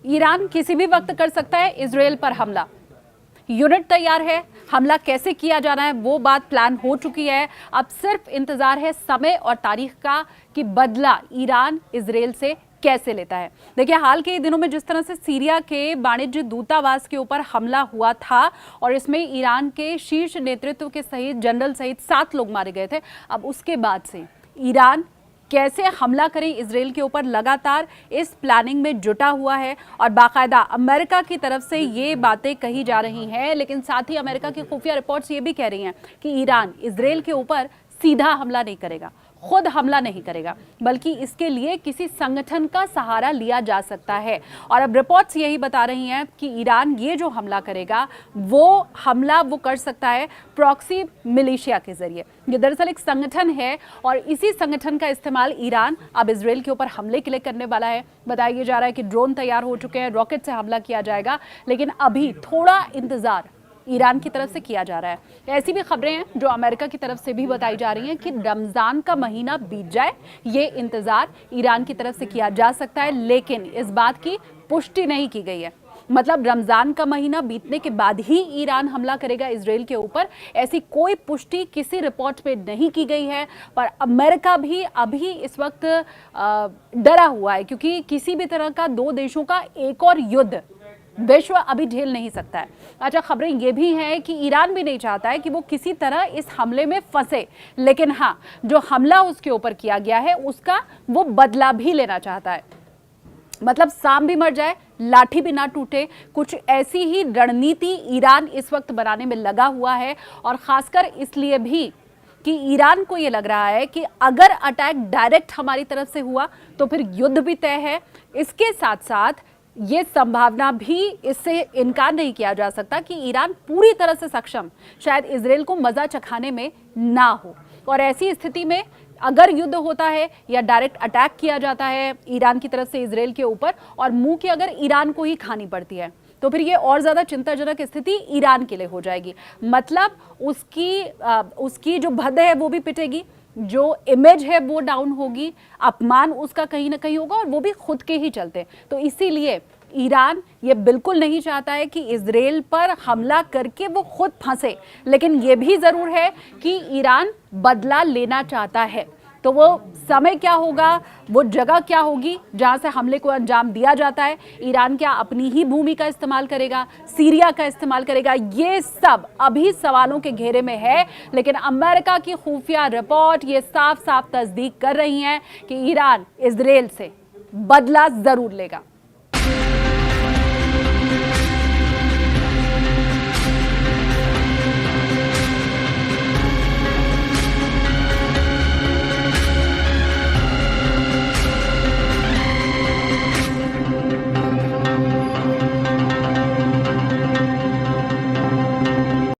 Iran किसी भी वक्त कर सकता है इजराइल पर हमला। यूनिट तैयार है, हमला कैसे किया जाना है वो बात प्लान हो चुकी है। अब सिर्फ इंतजार है समय और तारीख का कि बदला ईरान इजराइल से कैसे लेता है। देखिए, हाल के दिनों में जिस तरह से सीरिया के वाणिज्य दूतावास के ऊपर हमला हुआ था और इसमें ईरान के शीर्ष नेतृत्व के सहित जनरल सहित 7 लोग मारे गए थे, अब उसके बाद से ईरान कैसे हमला करें इजराइल के ऊपर लगातार इस प्लानिंग में जुटा हुआ है। और बाकायदा अमेरिका की तरफ से ये बातें कही जा रही हैं, लेकिन साथ ही अमेरिका की खुफिया रिपोर्ट्स ये भी कह रही हैं कि ईरान इजराइल के ऊपर सीधा हमला नहीं करेगा, खुद हमला नहीं करेगा, बल्कि इसके लिए किसी संगठन का सहारा लिया जा सकता है। और अब रिपोर्ट्स यही बता रही हैं कि ईरान ये जो हमला करेगा वो कर सकता है प्रॉक्सी मिलिशिया के जरिए। ये दरअसल एक संगठन है और इसी संगठन का इस्तेमाल ईरान अब इजराइल के ऊपर हमले के लिए करने वाला है। बताया जा रहा है कि ड्रोन तैयार हो चुके हैं, रॉकेट से हमला किया जाएगा, लेकिन अभी थोड़ा इंतजार ईरान की तरफ से किया जा रहा है। ऐसी भी खबरें हैं जो अमेरिका की तरफ से भी बताई जा रही हैं कि रमजान का महीना बीत जाए, ये इंतजार ईरान की तरफ से किया जा सकता है, लेकिन इस बात की पुष्टि नहीं की गई है। मतलब रमजान का महीना बीतने के बाद ही ईरान हमला करेगा इजराइल के ऊपर, ऐसी कोई पुष्टि किसी रिपोर्ट पे नहीं की गई है। पर अमेरिका भी अभी इस वक्त डरा हुआ है, क्योंकि किसी भी तरह का दो देशों का एक और युद्ध विश्व अभी झेल नहीं सकता है। अच्छा, खबरें ये भी हैं कि ईरान भी नहीं चाहता है कि वो किसी तरह इस हमले में फंसे, लेकिन हाँ, जो हमला उसके ऊपर किया गया है उसका वो बदला भी लेना चाहता है। मतलब सांप भी मर जाए, लाठी भी ना टूटे, कुछ ऐसी ही रणनीति ईरान इस वक्त बनाने में लगा हुआ है। और खासकर इसलिए भी कि ईरान को ये लग रहा है कि अगर अटैक डायरेक्ट हमारी तरफ से हुआ तो फिर युद्ध भी तय है। इसके साथ साथ ये संभावना भी, इससे इनकार नहीं किया जा सकता कि ईरान पूरी तरह से सक्षम शायद इजराइल को मजा चखाने में ना हो। और ऐसी स्थिति में अगर युद्ध होता है या डायरेक्ट अटैक किया जाता है ईरान की तरफ से इजराइल के ऊपर और मुंह की अगर ईरान को ही खानी पड़ती है, तो फिर ये और ज्यादा चिंताजनक स्थिति ईरान के लिए हो जाएगी। मतलब उसकी जो भद्द है वो भी पिटेगी, जो इमेज है वो डाउन होगी, अपमान उसका कहीं ना कहीं होगा, और वो भी खुद के ही चलते। तो इसीलिए ईरान ये बिल्कुल नहीं चाहता है कि इजराइल पर हमला करके वो खुद फंसे, लेकिन ये भी जरूर है कि ईरान बदला लेना चाहता है। तो वो समय क्या होगा, वो जगह क्या होगी जहां से हमले को अंजाम दिया जाता है, ईरान क्या अपनी ही भूमि का इस्तेमाल करेगा, सीरिया का इस्तेमाल करेगा, ये सब अभी सवालों के घेरे में है। लेकिन अमेरिका की खुफिया रिपोर्ट ये साफ साफ तस्दीक कर रही हैं कि ईरान इजराइल से बदला जरूर लेगा।